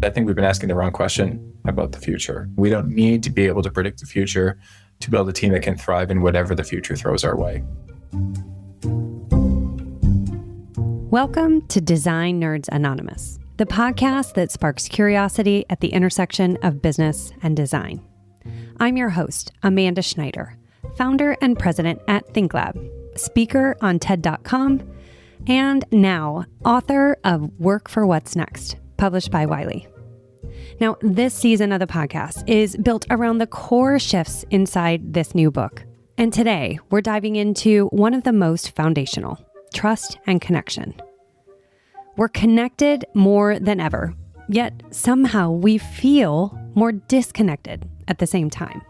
I think we've been asking the wrong question about the future. We don't need to be able to predict the future to build a team that can thrive in whatever the future throws our way. Welcome to Design Nerds Anonymous, the podcast that sparks curiosity at the intersection of business and design. I'm your host, Amanda Schneider, founder and president at ThinkLab, speaker on TED.com, and now author of Work for What's Next, published by Wiley. Now, this season of the podcast is built around the core shifts inside this new book. And today, we're diving into one of the most foundational, trust and connection. We're connected more than ever, yet somehow we feel more disconnected at the same time.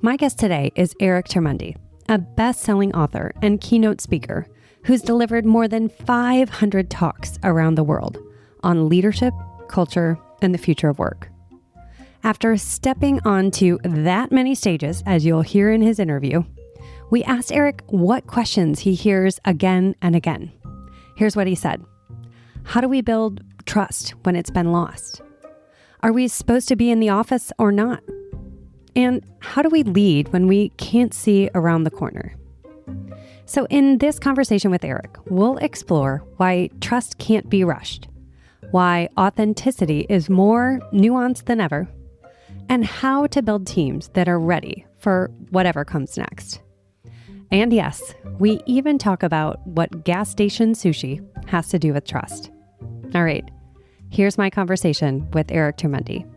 My guest today is Eric Termuende, a best-selling author and keynote speaker who's delivered more than 500 talks around the world on leadership, culture, and the future of work. After stepping onto that many stages, as you'll hear in his interview, we asked Eric what questions he hears again and again. Here's what he said. How do we build trust when it's been lost? Are we supposed to be in the office or not? And how do we lead when we can't see around the corner? So in this conversation with Eric, we'll explore why trust can't be rushed, why authenticity is more nuanced than ever, and how to build teams that are ready for whatever comes next. And yes, we even talk about what gas station sushi has to do with trust. All right, here's my conversation with Eric Termuende.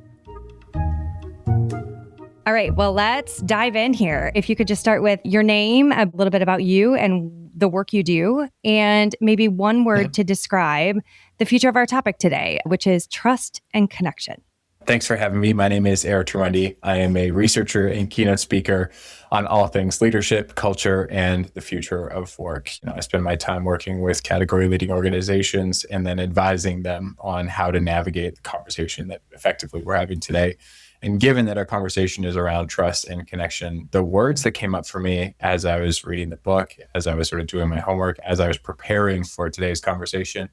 All right, well, let's dive in here. If you could just start with your name, a little bit about you and the work you do, and maybe one word to describe the future of our topic today, which is trust and connection. Thanks for having me. My name is Eric Termuende. I am a researcher and keynote speaker on all things leadership, culture, and the future of work. I spend my time working with category leading organizations and then advising them on how to navigate the conversation that effectively we're having today. And given that our conversation is around trust and connection, the words that came up for me as I was reading the book, as I was sort of doing my homework, as I was preparing for today's conversation,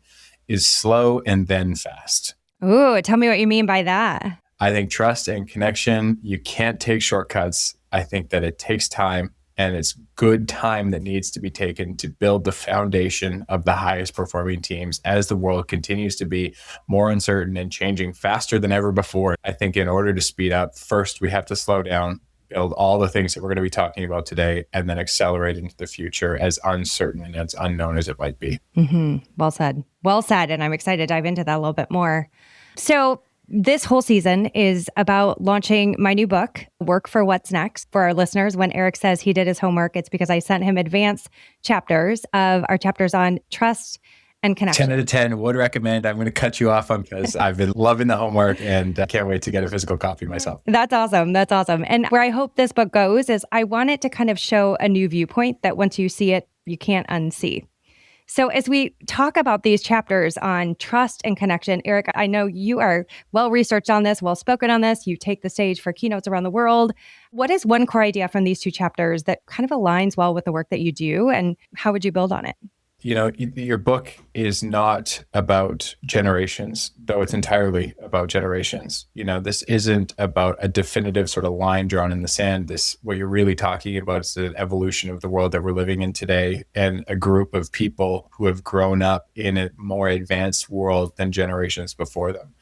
is slow and then fast. Ooh, tell me what you mean by that. I think trust and connection, you can't take shortcuts. I think that it takes time, and it's good time that needs to be taken to build the foundation of the highest performing teams as the world continues to be more uncertain and changing faster than ever before. I think in order to speed up, first we have to slow down, build all the things that we're going to be talking about today, and then accelerate into the future as uncertain and as unknown as it might be. Mm-hmm. Well said. Well said. And I'm excited to dive into that a little bit more. So this whole season is about launching my new book, Work for What's Next. For our listeners, when Eric says he did his homework, it's because I sent him advanced chapters of our chapters on trust and connection. 10 out of 10 would recommend. I'm going to cut you off on because I've been loving the homework and can't wait to get a physical copy myself. That's awesome. That's awesome. And where I hope this book goes is I want it to kind of show a new viewpoint that once you see it, you can't unsee. So as we talk about these chapters on trust and connection, Eric, I know you are well-researched on this, well-spoken on this. You take the stage for keynotes around the world. What is one core idea from these two chapters that kind of aligns well with the work that you do, and how would you build on it? Your book is not about generations, though it's entirely about generations. This isn't about a definitive sort of line drawn in the sand. What you're really talking about is the evolution of the world that we're living in today and a group of people who have grown up in a more advanced world than generations before them.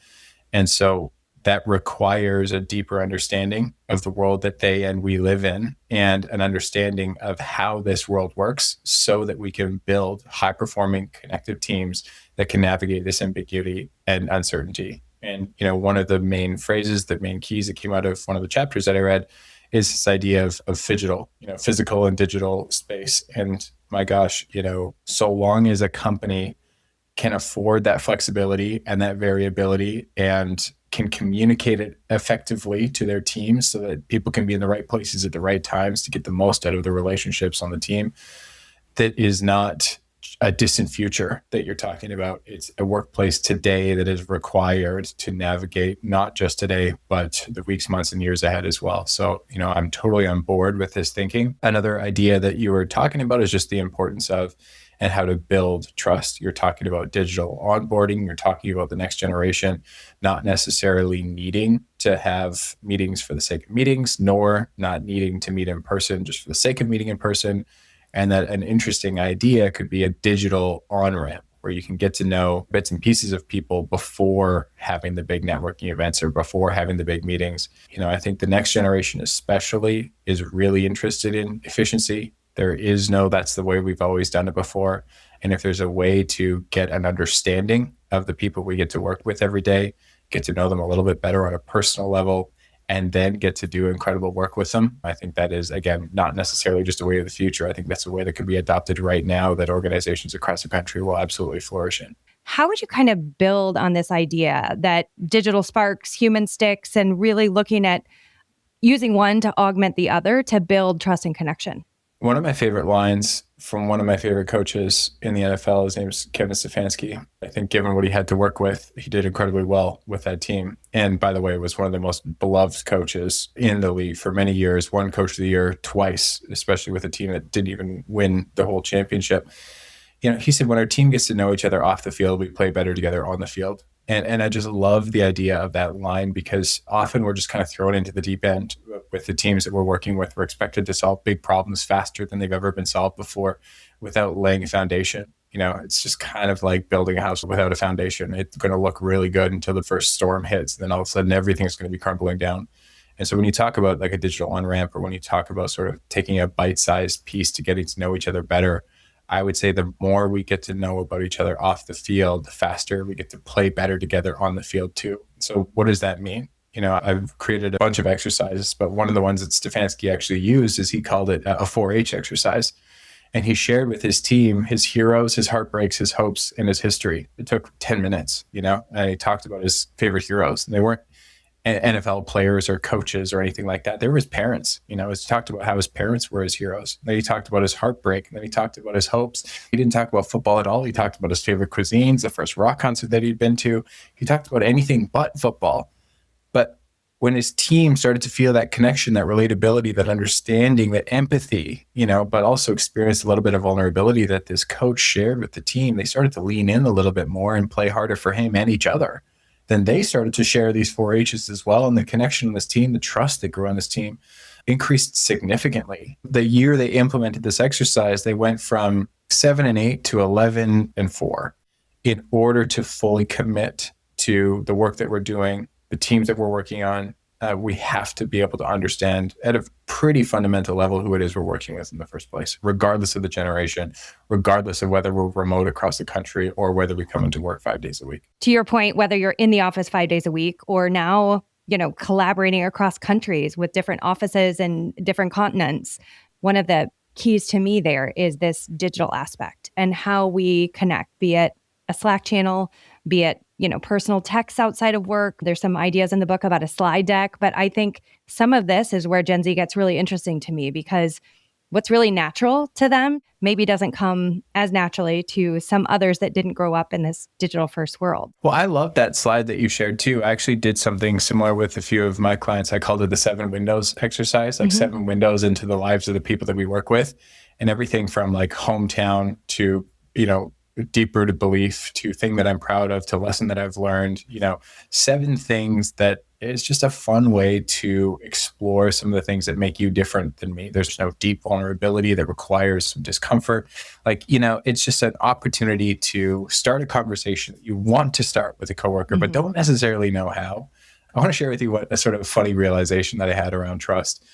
And so that requires a deeper understanding of the world that they and we live in and an understanding of how this world works so that we can build high-performing, connected teams that can navigate this ambiguity and uncertainty. And, one of the main keys that came out of one of the chapters that I read is this idea of Phygital, physical and digital space. And my gosh, so long as a company can afford that flexibility and that variability and can communicate it effectively to their teams so that people can be in the right places at the right times to get the most out of the relationships on the team. That is not a distant future that you're talking about. It's a workplace today that is required to navigate not just today, but the weeks, months, and years ahead as well. So, I'm totally on board with this thinking. Another idea that you were talking about is just the importance of and how to build trust. You're talking about digital onboarding. You're talking about the next generation, not necessarily needing to have meetings for the sake of meetings, nor not needing to meet in person just for the sake of meeting in person. And that an interesting idea could be a digital on-ramp where you can get to know bits and pieces of people before having the big networking events or before having the big meetings. I think the next generation especially is really interested in efficiency. There is no, that's the way we've always done it before. And if there's a way to get an understanding of the people we get to work with every day, get to know them a little bit better on a personal level, and then get to do incredible work with them, I think that is, again, not necessarily just a way of the future. I think that's a way that could be adopted right now that organizations across the country will absolutely flourish in. How would you kind of build on this idea that digital sparks, human sticks, and really looking at using one to augment the other to build trust and connection? One of my favorite lines from one of my favorite coaches in the NFL, his name is Kevin Stefanski. I think given what he had to work with, he did incredibly well with that team. And by the way, was one of the most beloved coaches in the league for many years, won Coach of the Year twice, especially with a team that didn't even win the whole championship. He said, when our team gets to know each other off the field, we play better together on the field. And I just love the idea of that line because often we're just kind of thrown into the deep end with the teams that we're working with. We're expected to solve big problems faster than they've ever been solved before without laying a foundation. It's just kind of like building a house without a foundation. It's going to look really good until the first storm hits. Then all of a sudden, everything's going to be crumbling down. And so when you talk about like a digital on-ramp or when you talk about sort of taking a bite-sized piece to getting to know each other better, I would say the more we get to know about each other off the field, the faster we get to play better together on the field too. So what does that mean? I've created a bunch of exercises, but one of the ones that Stefanski actually used is he called it a 4-H exercise. And he shared with his team his heroes, his heartbreaks, his hopes, and his history. It took 10 minutes, and he talked about his favorite heroes. And they weren't NFL players or coaches or anything like that. They were his parents. He talked about how his parents were his heroes. Then he talked about his heartbreak. And then he talked about his hopes. He didn't talk about football at all. He talked about his favorite cuisines, the first rock concert that he'd been to. He talked about anything but football. But when his team started to feel that connection, that relatability, that understanding, that empathy, but also experienced a little bit of vulnerability that this coach shared with the team, they started to lean in a little bit more and play harder for him and each other. Then they started to share these 4-H's as well. And the connection on this team, the trust that grew on this team increased significantly. The year they implemented this exercise, they went from 7-8 to 11-4 in order to fully commit to the work that we're doing, the teams that we're working on. We have to be able to understand at a pretty fundamental level who it is we're working with in the first place, regardless of the generation, regardless of whether we're remote across the country or whether we come into work 5 days a week. To your point, whether you're in the office 5 days a week or now, collaborating across countries with different offices and different continents, one of the keys to me there is this digital aspect and how we connect, be it a Slack channel, be it personal texts outside of work. There's some ideas in the book about a slide deck, but I think some of this is where Gen Z gets really interesting to me because what's really natural to them maybe doesn't come as naturally to some others that didn't grow up in this digital first world. Well, I love that slide that you shared too. I actually did something similar with a few of my clients. I called it the 7 windows exercise, like 7 windows into the lives of the people that we work with, and everything from like hometown to, deep-rooted belief to thing that I'm proud of to lesson that I've learned, 7 things that is just a fun way to explore some of the things that make you different than me. There's no deep vulnerability that requires some discomfort. It's just an opportunity to start a conversation that you want to start with a coworker, but don't necessarily know how. I want to share with you what a sort of funny realization that I had around trust.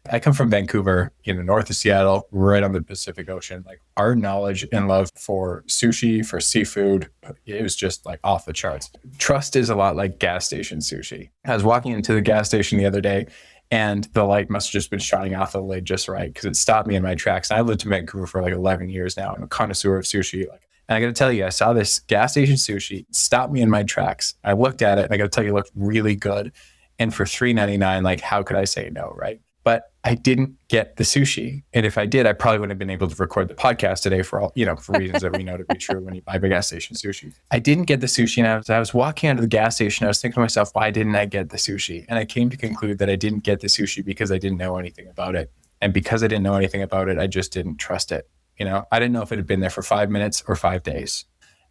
I come from Vancouver, north of Seattle, right on the Pacific Ocean. Like our knowledge and love for sushi, for seafood, it was just like off the charts. Trust is a lot like gas station sushi. I was walking into the gas station the other day and the light must have just been shining off the lid just right because it stopped me in my tracks. And I lived in Vancouver for like 11 years now. I'm a connoisseur of sushi. And I got to tell you, I saw this gas station sushi stop me in my tracks. I looked at it and I got to tell you, it looked really good. And for $3.99, how could I say no, right? But I didn't get the sushi. And if I did, I probably wouldn't have been able to record the podcast today for all, for reasons that we know to be true when you buy a gas station sushi. I didn't get the sushi. And I was walking out of the gas station. I was thinking to myself, why didn't I get the sushi? And I came to conclude that I didn't get the sushi because I didn't know anything about it. And because I didn't know anything about it, I just didn't trust it. I didn't know if it had been there for 5 minutes or 5 days.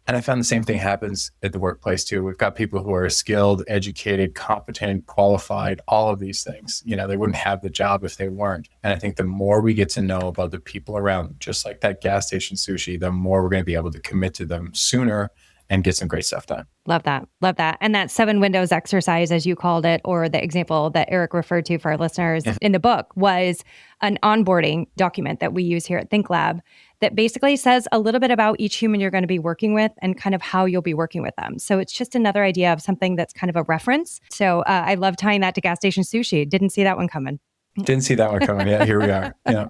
And I found the same thing happens at the workplace too. We've got people who are skilled, educated, competent, qualified, all of these things. They wouldn't have the job if they weren't. And I think the more we get to know about the people around, just like that gas station sushi, the more we're going to be able to commit to them sooner and get some great stuff done. Love that. Love that. And that 7 windows exercise, as you called it, or the example that Eric referred to for our listeners in the book, was an onboarding document that we use here at ThinkLab that basically says a little bit about each human you're going to be working with and kind of how you'll be working with them. So it's just another idea of something that's kind of a reference. So I love tying that to gas station sushi. Didn't see that one coming. Didn't see that one coming. Yeah, here we are. Yeah.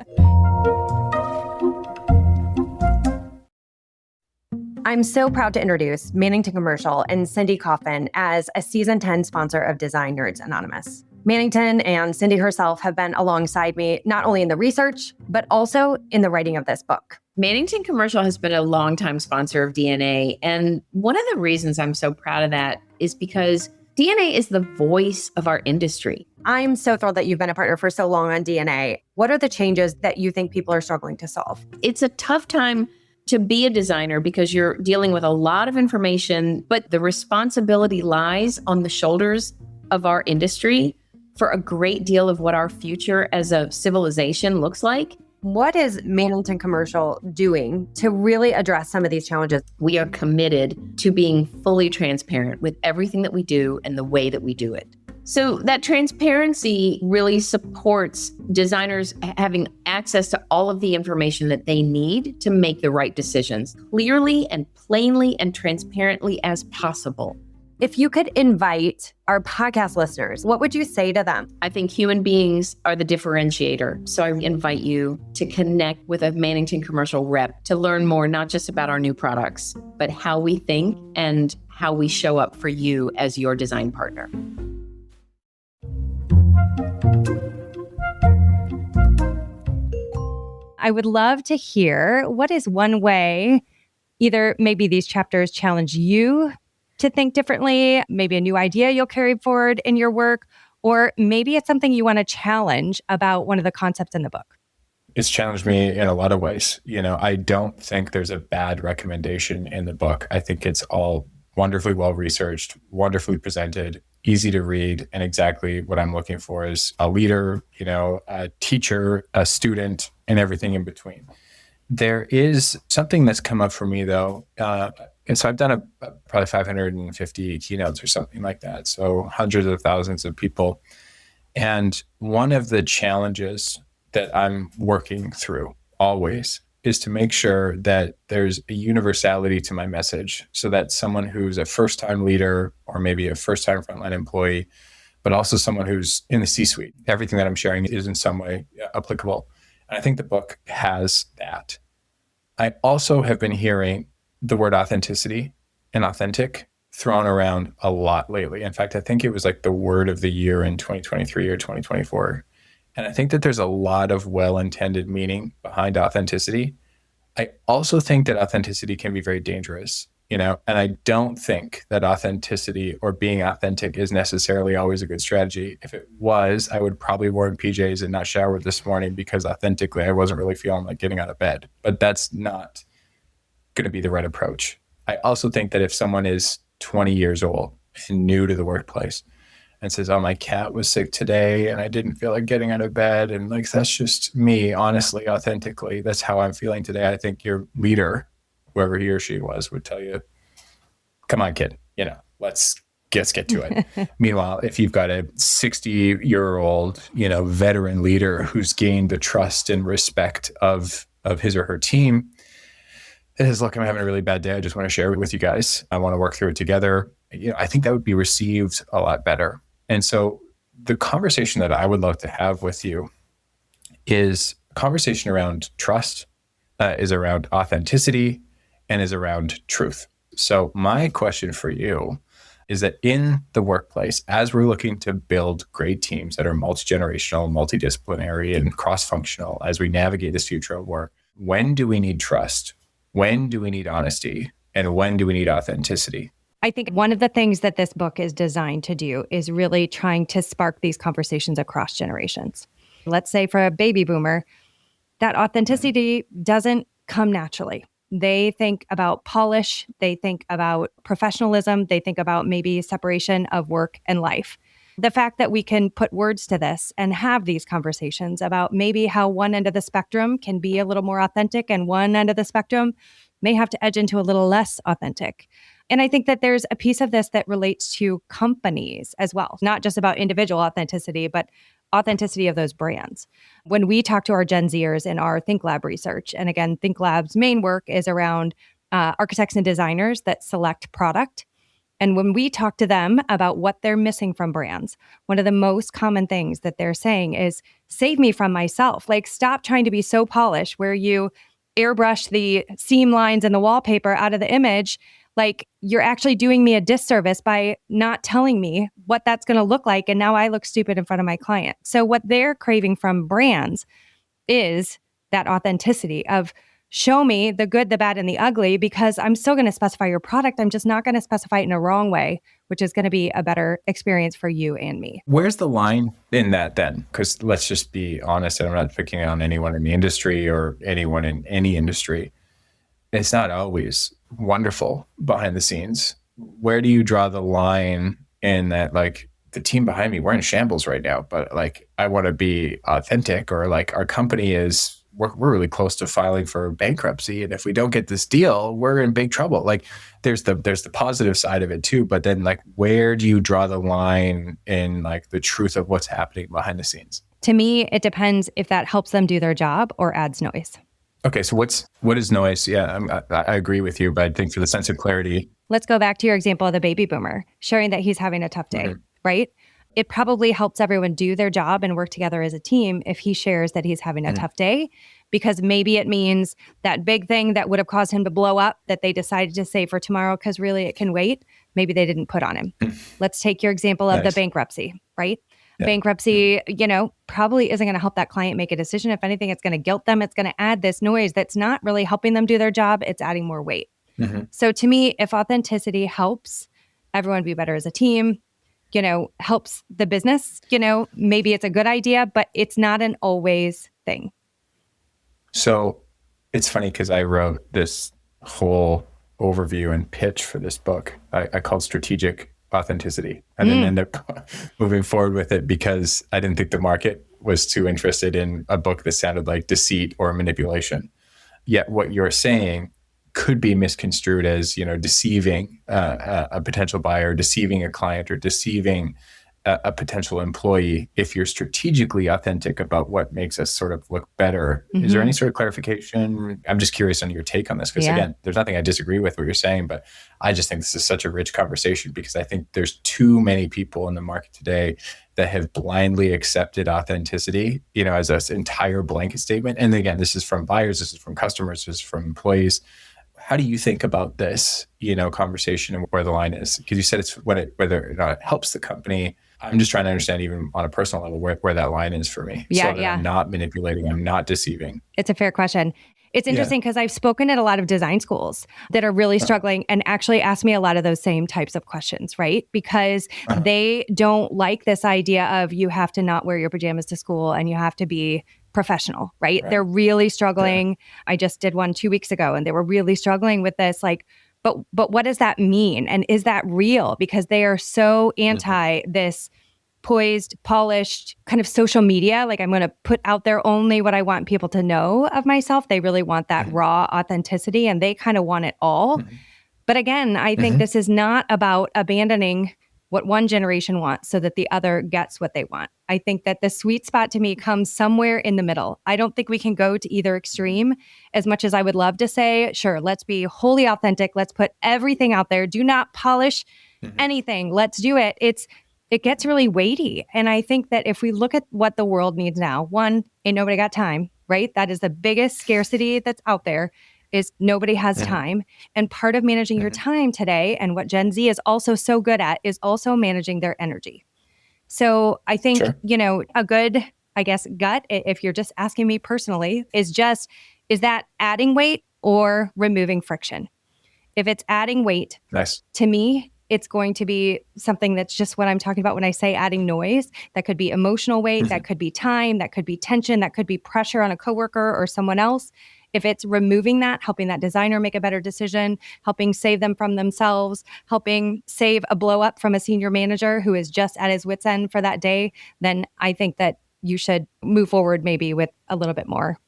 I'm so proud to introduce Mannington Commercial and Cindy Coffin as a Season 10 sponsor of Design Nerds Anonymous. Mannington and Cindy herself have been alongside me, not only in the research, but also in the writing of this book. Mannington Commercial has been a longtime sponsor of DNA. And one of the reasons I'm so proud of that is because DNA is the voice of our industry. I'm so thrilled that you've been a partner for so long on DNA. What are the changes that you think people are struggling to solve? It's a tough time to be a designer because you're dealing with a lot of information, but the responsibility lies on the shoulders of our industry for a great deal of what our future as a civilization looks like. What is Mannington Commercial doing to really address some of these challenges? We are committed to being fully transparent with everything that we do and the way that we do it. So that transparency really supports designers having access to all of the information that they need to make the right decisions clearly and plainly and transparently as possible. If you could invite our podcast listeners, what would you say to them? I think human beings are the differentiator. So I invite you to connect with a Mannington Commercial rep to learn more, not just about our new products, but how we think and how we show up for you as your design partner. I would love to hear what is one way, either maybe these chapters challenge you to think differently, maybe a new idea you'll carry forward in your work, or maybe it's something you want to challenge about one of the concepts in the book. It's challenged me in a lot of ways. I don't think there's a bad recommendation in the book. I think it's all wonderfully well-researched, wonderfully presented, easy to read, and exactly what I'm looking for is a leader, a teacher, a student, and everything in between. There is something that's come up for me though, and so I've done probably 550 keynotes or something like that, so hundreds of thousands of people. And one of the challenges that I'm working through always is to make sure that there's a universality to my message so that someone who's a first-time leader or maybe a first-time frontline employee, but also someone who's in the C-suite, everything that I'm sharing is in some way applicable. And I think the book has that. I also have been hearing the word authenticity and authentic thrown around a lot lately. In fact, I think it was like the word of the year in 2023 or 2024. And I think that there's a lot of well-intended meaning behind authenticity. I also think that authenticity can be very dangerous, and I don't think that authenticity or being authentic is necessarily always a good strategy. If it was, I would probably worn PJs and not shower this morning because authentically I wasn't really feeling like getting out of bed. But that's not going to be the right approach. I also think that if someone is 20 years old and new to the workplace and says, oh, my cat was sick today and I didn't feel like getting out of bed, and like, that's just me, honestly, authentically, that's how I'm feeling today. I think your leader, whoever he or she was, would tell you, come on, kid, let's get to it. Meanwhile, if you've got a 60-year-old, veteran leader who's gained the trust and respect of his or her team, it is, look, I'm having a really bad day. I just want to share it with you guys. I want to work through it together. I think that would be received a lot better. And so the conversation that I would love to have with you is a conversation around trust, is around authenticity, and is around truth. So my question for you is that in the workplace, as we're looking to build great teams that are multi-generational, multidisciplinary, and cross-functional as we navigate this future of work, when do we need trust? When do we need honesty? And when do we need authenticity? I think one of the things that this book is designed to do is really trying to spark these conversations across generations. Let's say for a baby boomer, that authenticity doesn't come naturally. They think about polish, they think about professionalism, they think about maybe separation of work and life. The fact that we can put words to this and have these conversations about maybe how one end of the spectrum can be a little more authentic and one end of the spectrum may have to edge into a little less authentic. And I think that there's a piece of this that relates to companies as well, not just about individual authenticity, but authenticity of those brands. When we talk to our Gen Zers in our Think Lab research, and again, Think Lab's main work is around architects and designers that select product. And when we talk to them about what they're missing from brands, one of the most common things that they're saying is, save me from myself. Like, stop trying to be so polished where you airbrush the seam lines and the wallpaper out of the image. Like, you're actually doing me a disservice by not telling me what that's going to look like. And now I look stupid in front of my client. So what they're craving from brands is that authenticity of, show me the good, the bad, and the ugly, because I'm still going to specify your product. I'm just not going to specify it in a wrong way, which is going to be a better experience for you and me. Where's the line in that then? Because let's just be honest, and I'm not picking on anyone in the industry or anyone in any industry. It's not always wonderful behind the scenes. Where do you draw the line in that, like, the team behind me, we're in shambles right now, but like, I want to be authentic, or like, our company is, we're really close to filing for bankruptcy. And if we don't get this deal, we're in big trouble. Like, there's the positive side of it too. But then, like, where do you draw the line in like the truth of what's happening behind the scenes? To me, it depends if that helps them do their job or adds noise. Okay. So what is noise? Yeah, I agree with you, but I think for the sense of clarity. Let's go back to your example of the baby boomer sharing that he's having a tough day, right? It probably helps everyone do their job and work together as a team if he shares that he's having a tough day, because maybe it means that big thing that would have caused him to blow up that they decided to save for tomorrow because really it can wait. Maybe they didn't put on him. Let's take your example of the bankruptcy, right? Yeah. Bankruptcy, probably isn't going to help that client make a decision. If anything, it's going to guilt them. It's going to add this noise that's not really helping them do their job. It's adding more weight. So to me, if authenticity helps everyone be better as a team, helps the business, maybe it's a good idea, but it's not an always thing. So it's funny because I wrote this whole overview and pitch for this book I called Strategic Authenticity. I didn't end up moving forward with it because I didn't think the market was too interested in a book that sounded like deceit or manipulation. Yet what you're saying could be misconstrued as, deceiving a potential buyer, deceiving a client, or deceiving a potential employee if you're strategically authentic about what makes us sort of look better. Is there any sort of clarification? I'm just curious on your take on this, because again, there's nothing I disagree with what you're saying, but I just think this is such a rich conversation because I think there's too many people in the market today that have blindly accepted authenticity, as an entire blanket statement. And again, this is from buyers, this is from customers, this is from employees. How do you think about this, conversation and where the line is? Because you said it's whether or not it helps the company. I'm just trying to understand, even on a personal level, where that line is for me. So that I'm not manipulating, I'm not deceiving. It's a fair question. It's interesting because I've spoken at a lot of design schools that are really struggling and actually ask me a lot of those same types of questions, right? Because they don't like this idea of you have to not wear your pajamas to school and you have to be professional, right? They're really struggling. I just did one 2 weeks ago and they were really struggling with this, like, but what does that mean? And is that real? Because they are so anti this poised, polished kind of social media. Like, I'm going to put out there only what I want people to know of myself. They really want that raw authenticity and they kind of want it all. But again, I think this is not about abandoning what one generation wants so that the other gets what they want. I think that the sweet spot to me comes somewhere in the middle. I don't think we can go to either extreme, as much as I would love to say, sure, let's be wholly authentic. Let's put everything out there. Do not polish anything. Let's do it. It gets really weighty. And I think that if we look at what the world needs now, one, ain't nobody got time, right? That is the biggest scarcity that's out there, is nobody has time. And part of managing your time today, and what Gen Z is also so good at, is also managing their energy. So I think, a good, gut, if you're just asking me personally, is that adding weight or removing friction? If it's adding weight, to me, it's going to be something that's just what I'm talking about when I say adding noise. That could be emotional weight, that could be time, that could be tension, that could be pressure on a coworker or someone else. If it's removing that, helping that designer make a better decision, helping save them from themselves, helping save a blow up from a senior manager who is just at his wit's end for that day, then I think that you should move forward maybe with a little bit more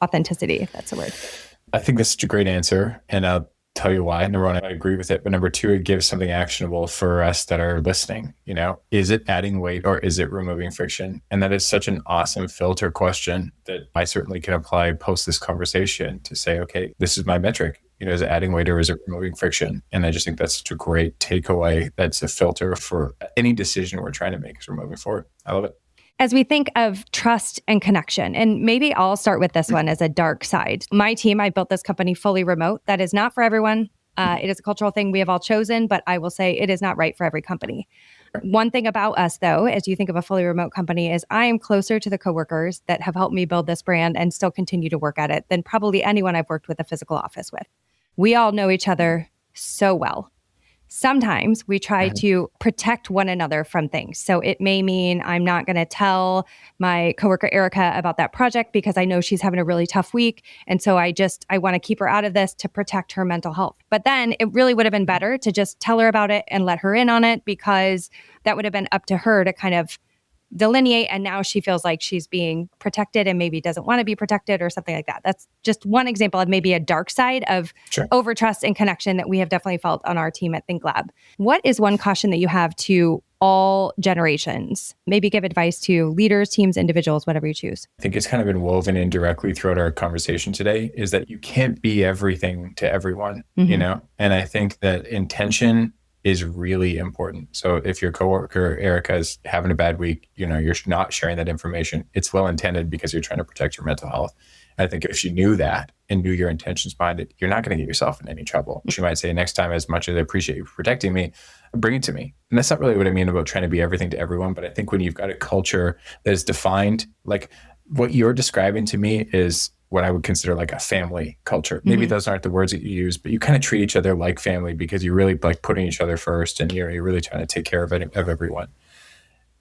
authenticity, if that's a word. I think that's such a great answer. And I'll tell you why. Number one, I agree with it. But number two, it gives something actionable for us that are listening. Is it adding weight or is it removing friction? And that is such an awesome filter question that I certainly can apply post this conversation to say, okay, this is my metric. Is it adding weight or is it removing friction? And I just think that's such a great takeaway. That's a filter for any decision we're trying to make as we're moving forward. I love it. As we think of trust and connection, and maybe I'll start with this one as a dark side. My team, I built this company fully remote. That is not for everyone. It is a cultural thing we have all chosen, but I will say it is not right for every company. One thing about us, though, as you think of a fully remote company, is I am closer to the coworkers that have helped me build this brand and still continue to work at it than probably anyone I've worked with a physical office with. We all know each other so well. Sometimes we try to protect one another from things. So it may mean I'm not going to tell my coworker Erica about that project because I know she's having a really tough week. And so I want to keep her out of this to protect her mental health. But then it really would have been better to just tell her about it and let her in on it, because that would have been up to her to kind of delineate. And now she feels like she's being protected and maybe doesn't want to be protected or something like that. That's just one example of maybe a dark side of overtrust and connection that we have definitely felt on our team at ThinkLab. What is one caution that you have to all generations? Maybe give advice to leaders, teams, individuals, whatever you choose. I think it's kind of been woven in directly throughout our conversation today, is that you can't be everything to everyone, And I think that intention is really important. So if your coworker Erica is having a bad week, you're not sharing that information. It's well intended because you're trying to protect your mental health. I think if she knew that and knew your intentions behind it, you're not going to get yourself in any trouble. She might say, next time, as much as I appreciate you protecting me, bring it to me. And that's not really what I mean about trying to be everything to everyone. But I think when you've got a culture that is defined, like what you're describing to me is what I would consider like a family culture. Maybe those aren't the words that you use, but you kind of treat each other like family because you're really like putting each other first and you're really trying to take care of everyone.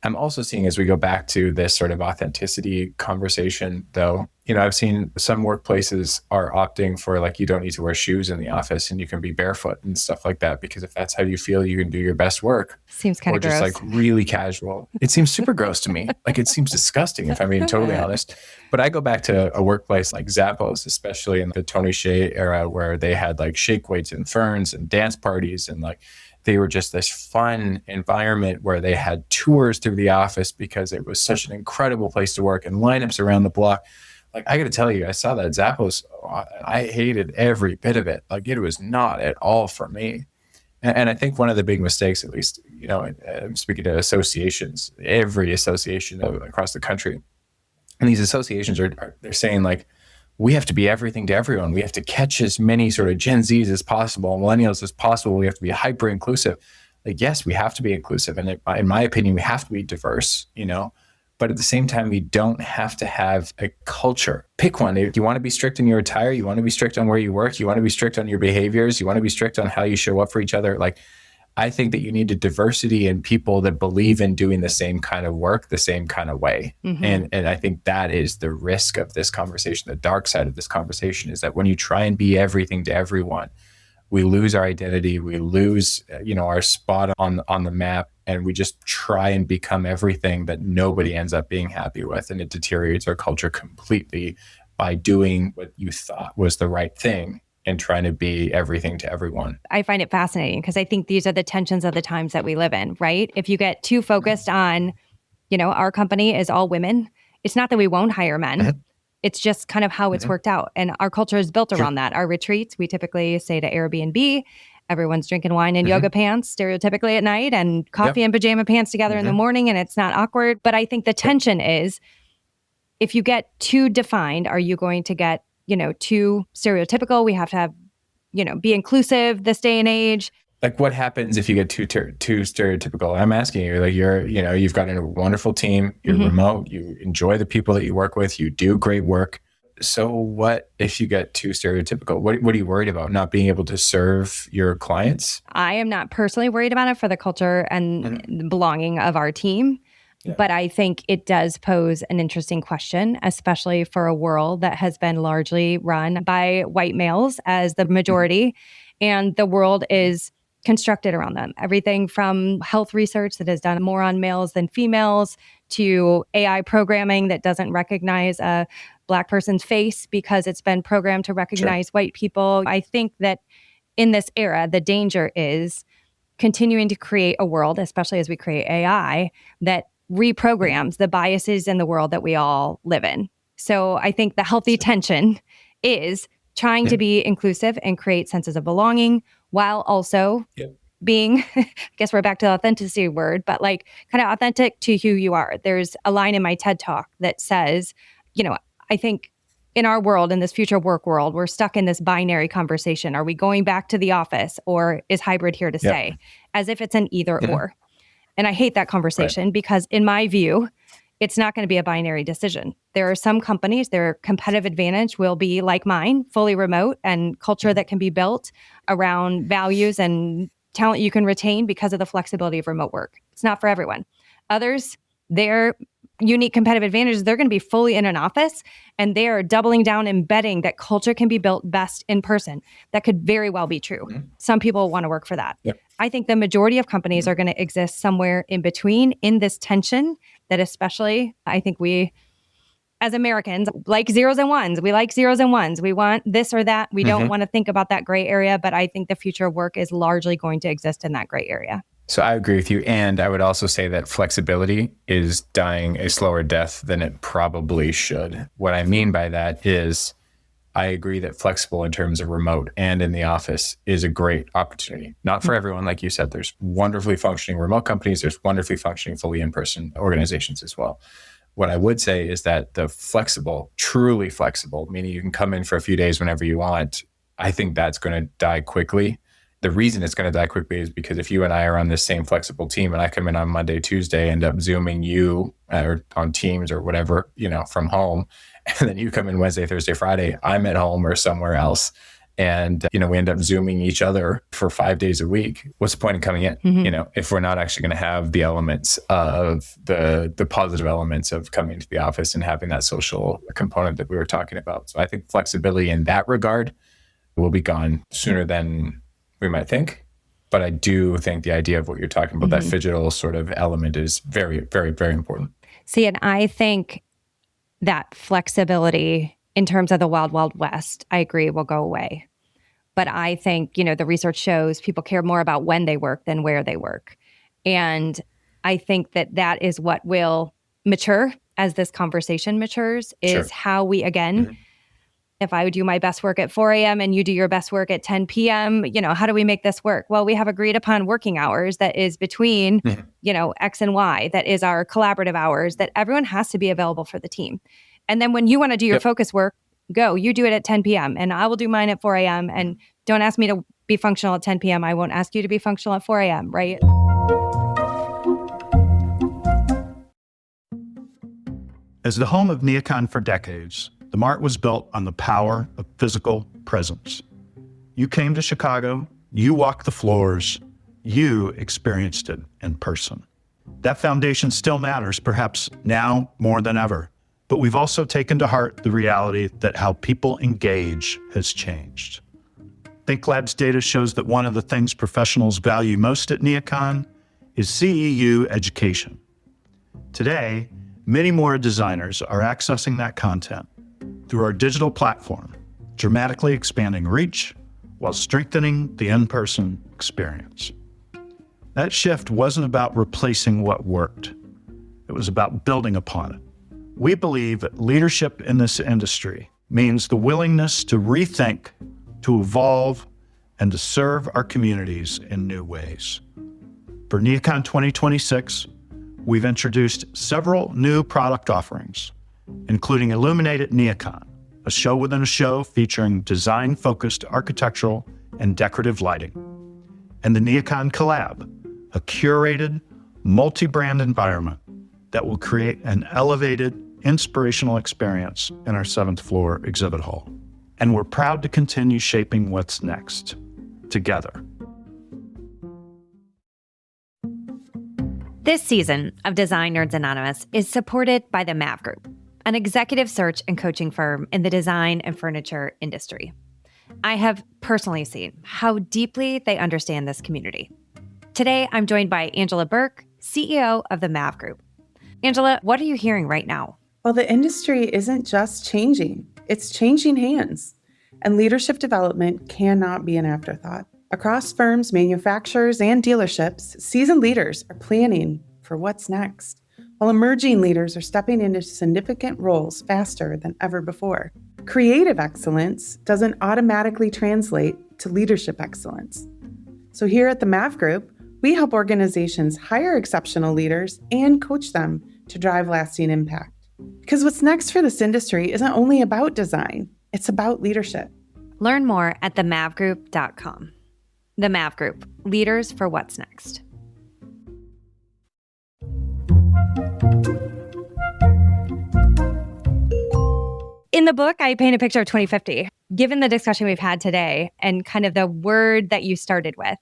I'm also seeing, as we go back to this sort of authenticity conversation, though, I've seen some workplaces are opting for like, you don't need to wear shoes in the office and you can be barefoot and stuff like that, because if that's how you feel, you can do your best work. Seems kind of gross. Or just like really casual. It seems super gross to me. Like it seems disgusting, if I'm being totally honest. But I go back to a workplace like Zappos, especially in the Tony Hsieh era, where they had like shake weights and ferns and dance parties, and like they were just this fun environment where they had tours through the office because it was such an incredible place to work and lineups around the block. Like, I got to tell you, I saw that Zappos. I hated every bit of it. Like, it was not at all for me. And I think one of the big mistakes, at least, I'm speaking to associations, every association across the country. And these associations they're saying like, we have to be everything to everyone. We have to catch as many sort of Gen Zs as possible, millennials as possible. We have to be hyper inclusive. Like, yes, we have to be inclusive. And in my opinion, we have to be diverse, But at the same time, we don't have to have a culture. Pick one. If you want to be strict in your attire, you want to be strict on where you work, you want to be strict on your behaviors, you want to be strict on how you show up for each other. Like, I think that you need a diversity in people that believe in doing the same kind of work, the same kind of way. And I think that is the risk of this conversation. The dark side of this conversation is that when you try and be everything to everyone, we lose our identity, we lose, our spot on the map, and we just try and become everything that nobody ends up being happy with. And it deteriorates our culture completely by doing what you thought was the right thing and trying to be everything to everyone. I find it fascinating because I think these are the tensions of the times that we live in, right? If you get too focused on, our company is all women, it's not that we won't hire men. It's just kind of how it's worked out. And our culture is built around that. Our retreats, we typically stay to Airbnb. Everyone's drinking wine in yoga pants, stereotypically at night, and coffee and pajama pants together in the morning, and it's not awkward. But I think the tension is, if you get too defined, are you going to get, too stereotypical? We have to have, be inclusive this day and age. Like, what happens if you get too stereotypical? I'm asking you, like, you've got a wonderful team, you're remote, you enjoy the people that you work with, you do great work. So what if you get too stereotypical? What are you worried about? Not being able to serve your clients? I am not personally worried about it for the culture and the belonging of our team. But I think it does pose an interesting question, especially for a world that has been largely run by white males as the majority, and the world is constructed around them. Everything from health research that is done more on males than females to AI programming that doesn't recognize a Black person's face because it's been programmed to recognize white people. I think that in this era, the danger is continuing to create a world, especially as we create AI, that reprograms the biases in the world that we all live in. So I think the healthy tension is trying to be inclusive and create senses of belonging while also being, I guess we're back to the authenticity word, but like kind of authentic to who you are. There's a line in my TED Talk that says, I think in our world, in this future work world, we're stuck in this binary conversation. Are we going back to the office or is hybrid here to stay? As if it's an either or. And I hate that conversation because in my view, it's not going to be a binary decision. There are some companies, their competitive advantage will be like mine, fully remote and culture that can be built around values and talent you can retain because of the flexibility of remote work. It's not for everyone. Others, their unique competitive advantages, they're going to be fully in an office and they are doubling down and betting that culture can be built best in person. That could very well be true. Some people want to work for that. I think the majority of companies are going to exist somewhere in between in this tension that especially I think we as Americans like zeros and ones. We like zeros and ones. We want this or that. We don't want to think about that gray area, but I think the future of work is largely going to exist in that gray area. So I agree with you. And I would also say that flexibility is dying a slower death than it probably should. What I mean by that is I agree that flexible in terms of remote and in the office is a great opportunity. Not for everyone, like you said, there's wonderfully functioning remote companies. There's wonderfully functioning fully in-person organizations as well. What I would say is that the flexible, truly flexible, meaning you can come in for a few days whenever you want, I think that's going to die quickly. The reason it's going to die quickly is because if you and I are on this same flexible team and I come in on Monday, Tuesday, end up Zooming you or on Teams or whatever, from home, and then you come in Wednesday, Thursday, Friday, I'm at home or somewhere else. And, we end up Zooming each other for 5 days a week. What's the point in coming in? If we're not actually going to have the elements of the positive elements of coming to the office and having that social component that we were talking about. So I think flexibility in that regard will be gone sooner than we might think. But I do think the idea of what you're talking about, that Phygital sort of element is very, very, very important. See, and I think that flexibility in terms of the wild, wild west, I agree, will go away. But I think, the research shows people care more about when they work than where they work. And I think that is what will mature as this conversation matures, is how we, again, if I would do my best work at 4 a.m. and you do your best work at 10 p.m., how do we make this work? Well, we have agreed upon working hours that is between, X and Y, that is our collaborative hours, that everyone has to be available for the team. And then when you want to do your focus work, you do it at 10 p.m. and I will do mine at 4 a.m. And don't ask me to be functional at 10 p.m. I won't ask you to be functional at 4 a.m., right? As the home of NeoCon for decades, the MART was built on the power of physical presence. You came to Chicago, you walked the floors, you experienced it in person. That foundation still matters, perhaps now more than ever. But we've also taken to heart the reality that how people engage has changed. ThinkLab's data shows that one of the things professionals value most at NeoCon is CEU education. Today, many more designers are accessing that content through our digital platform, dramatically expanding reach while strengthening the in-person experience. That shift wasn't about replacing what worked. It was about building upon it. We believe that leadership in this industry means the willingness to rethink, to evolve, and to serve our communities in new ways. For NeoCon 2026, we've introduced several new product offerings, including Illuminated NeoCon, a show within a show featuring design-focused architectural and decorative lighting, and the NeoCon Collab, a curated, multi-brand environment that will create an elevated, inspirational experience in our 7th floor exhibit hall. And we're proud to continue shaping what's next, together. This season of Design Nerds Anonymous is supported by the MAV Group, an executive search and coaching firm in the design and furniture industry. I have personally seen how deeply they understand this community. Today, I'm joined by Angela Burke, CEO of the MAV Group. Angela, what are you hearing right now? Well, the industry isn't just changing, it's changing hands. And leadership development cannot be an afterthought. Across firms, manufacturers, and dealerships, seasoned leaders are planning for what's next, while emerging leaders are stepping into significant roles faster than ever before. Creative excellence doesn't automatically translate to leadership excellence. So here at the MAV Group, we help organizations hire exceptional leaders and coach them to drive lasting impact. Because what's next for this industry isn't only about design, it's about leadership. Learn more at themavgroup.com. The MAV Group, leaders for what's next. In the book, I paint a picture of 2050. Given the discussion we've had today and kind of the word that you started with,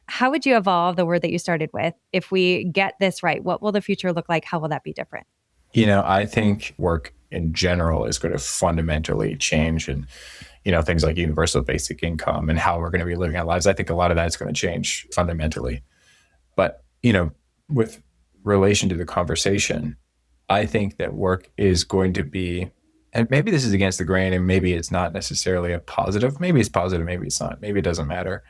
how would you evolve the word that you started with? If we get this right, what will the future look like? How will that be different? I think work in general is going to fundamentally change, and things like universal basic income and how we're going to be living our lives. I think a lot of that is going to change fundamentally. But, with relation to the conversation, I think that work is going to be, and maybe this is against the grain and maybe it's not necessarily a positive, maybe it's positive, maybe it's not, maybe it doesn't matter.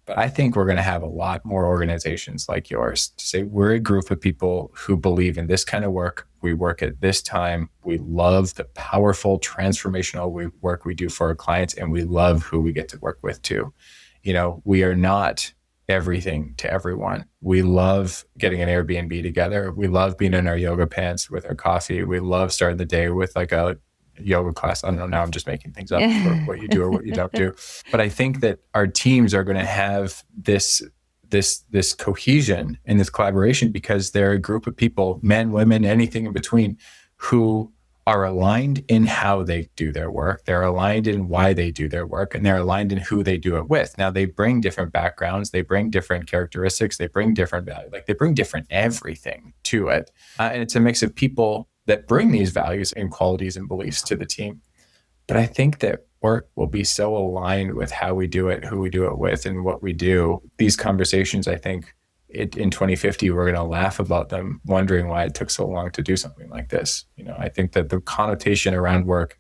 But I think we're going to have a lot more organizations like yours to say we're a group of people who believe in this kind of work. We work at this time. We love the powerful transformational work we do for our clients, and we love who we get to work with too. We are not everything to everyone. We love getting an Airbnb together. We love being in our yoga pants with our coffee. We love starting the day with like a yoga class. I don't know, now I'm just making things up for what you do or what you don't do. But I think that our teams are going to have this cohesion and this collaboration because they're a group of people, men, women, anything in between, who are aligned in how they do their work. They're aligned in why they do their work, and they're aligned in who they do it with. Now, they bring different backgrounds, they bring different characteristics, they bring different value, they bring different everything to it. And it's a mix of people that bring these values and qualities and beliefs to the team. But I think that work will be so aligned with how we do it, who we do it with, and what we do. These conversations, I think, in 2050, we're going to laugh about them, wondering why it took so long to do something like this. I think that the connotation around work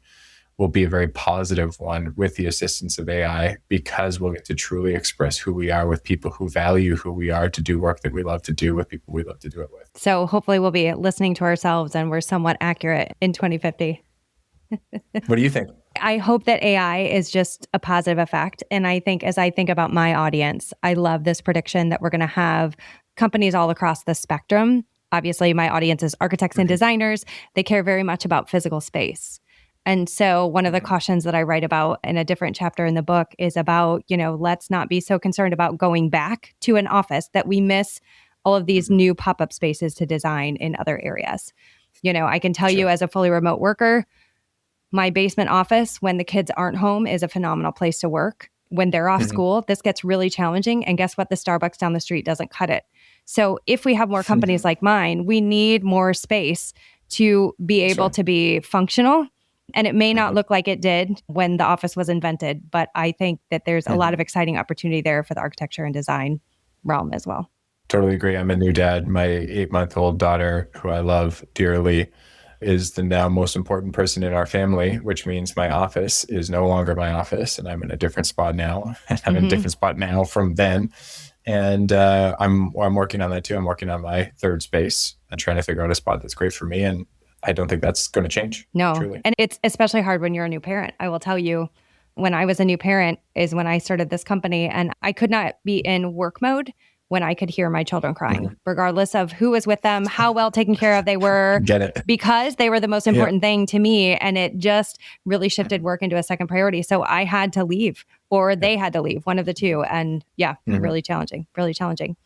will be a very positive one with the assistance of AI, because we'll get to truly express who we are with people who value who we are, to do work that we love to do with people we love to do it with. So hopefully we'll be listening to ourselves and we're somewhat accurate in 2050. What do you think? I hope that AI is just a positive effect. And I think as I think about my audience, I love this prediction that we're going to have companies all across the spectrum. Obviously, my audience is architects and designers. They care very much about physical space. And so one of the cautions that I write about in a different chapter in the book is about, let's not be so concerned about going back to an office that we miss all of these new pop-up spaces to design in other areas. I can tell you as a fully remote worker, my basement office when the kids aren't home is a phenomenal place to work. When they're off school, this gets really challenging. And guess what? The Starbucks down the street doesn't cut it. So if we have more companies like mine, we need more space to be able to be functional. And it may not look like it did when the office was invented, but I think that there's a lot of exciting opportunity there for the architecture and design realm as well. Totally agree. I'm a new dad. My 8-month-old daughter, who I love dearly, is the now most important person in our family, which means my office is no longer my office, and I'm in a different spot now. And I'm in a different spot now from then. And I'm working on that too. I'm working on my third space and trying to figure out a spot that's great for me. And I don't think that's going to change. No. Truly. And it's especially hard when you're a new parent. I will tell you, when I was a new parent is when I started this company, and I could not be in work mode when I could hear my children crying, regardless of who was with them, how well taken care of they were. Get it. Because they were the most important thing to me. And it just really shifted work into a second priority. So I had to leave, or they had to leave, one of the two. And really challenging, really challenging.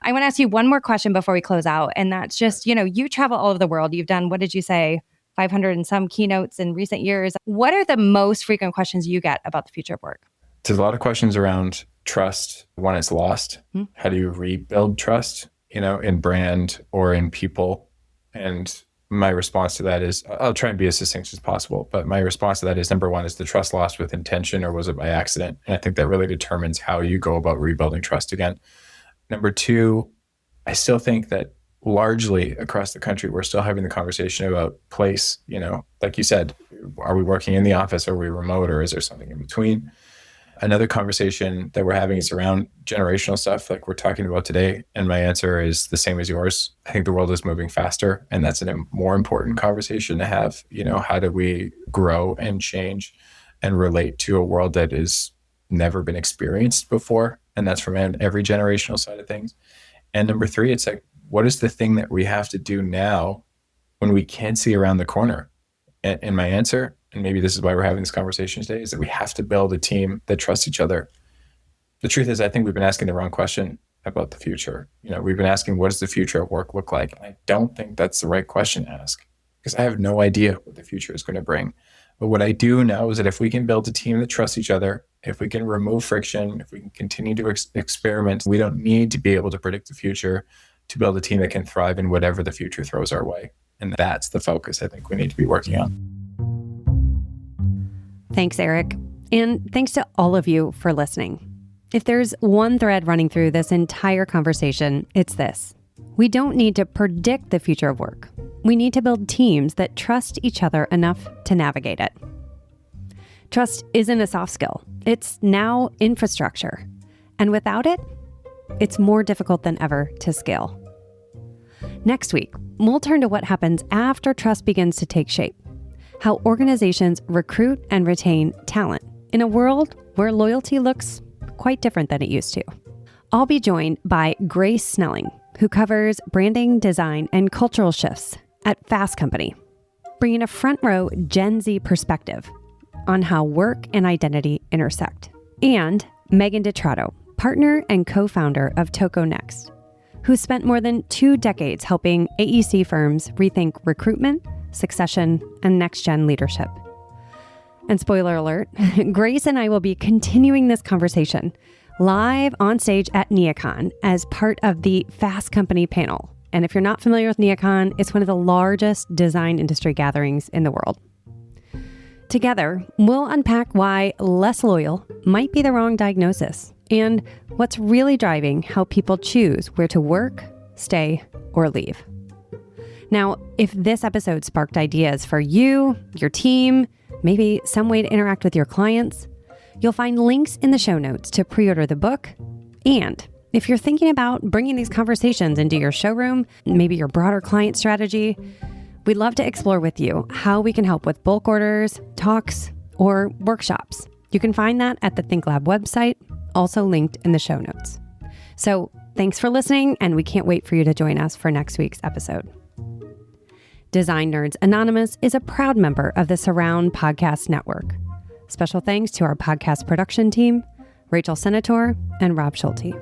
I want to ask you one more question before we close out. And that's just, you travel all over the world. You've done, what did you say, 500 and some keynotes in recent years. What are the most frequent questions you get about the future of work? There's a lot of questions around trust when it's lost. How do you rebuild trust? in brand or in people. And my response to that is, I'll try and be as succinct as possible, but my response to that is, number one, is the trust lost with intention or was it by accident? And I think that really determines how you go about rebuilding trust again. Number two, I still think that largely across the country, we're still having the conversation about place. Like you said, are we working in the office? Are we remote? Or is there something in between? Another conversation that we're having is around generational stuff like we're talking about today. And my answer is the same as yours. I think the world is moving faster, and that's a more important conversation to have. How do we grow and change and relate to a world that has never been experienced before? And that's from every generational side of things. And number three, it's like, what is the thing that we have to do now when we can't see around the corner? And my answer, and maybe this is why we're having this conversation today, is that we have to build a team that trusts each other. The truth is, I think we've been asking the wrong question about the future. We've been asking, what does the future of work look like? And I don't think that's the right question to ask, because I have no idea what the future is going to bring. But what I do know is that if we can build a team that trusts each other, if we can remove friction, if we can continue to experiment, we don't need to be able to predict the future to build a team that can thrive in whatever the future throws our way. And that's the focus I think we need to be working on. Thanks, Eric. And thanks to all of you for listening. If there's one thread running through this entire conversation, it's this. We don't need to predict the future of work. We need to build teams that trust each other enough to navigate it. Trust isn't a soft skill. It's now infrastructure. And without it, it's more difficult than ever to scale. Next week, we'll turn to what happens after trust begins to take shape, how organizations recruit and retain talent in a world where loyalty looks quite different than it used to. I'll be joined by Grace Snelling, who covers branding, design, and cultural shifts at Fast Company, bringing a front row Gen Z perspective on how work and identity intersect. And Megan DeTrato, partner and co-founder of Toco Next, who spent more than 2 decades helping AEC firms rethink recruitment, succession, and next-gen leadership. And spoiler alert, Grace and I will be continuing this conversation live on stage at NeoCon as part of the Fast Company panel. And if you're not familiar with NeoCon, it's one of the largest design industry gatherings in the world. Together, we'll unpack why less loyal might be the wrong diagnosis and what's really driving how people choose where to work, stay, or leave. Now, if this episode sparked ideas for you, your team, maybe some way to interact with your clients, you'll find links in the show notes to pre-order the book. And if you're thinking about bringing these conversations into your showroom, maybe your broader client strategy, we'd love to explore with you how we can help with bulk orders, talks, or workshops. You can find that at the ThinkLab website, also linked in the show notes. So thanks for listening, and we can't wait for you to join us for next week's episode. Design Nerds Anonymous is a proud member of the Surround Podcast Network. Special thanks to our podcast production team, Rachel Senator and Rob Schulte.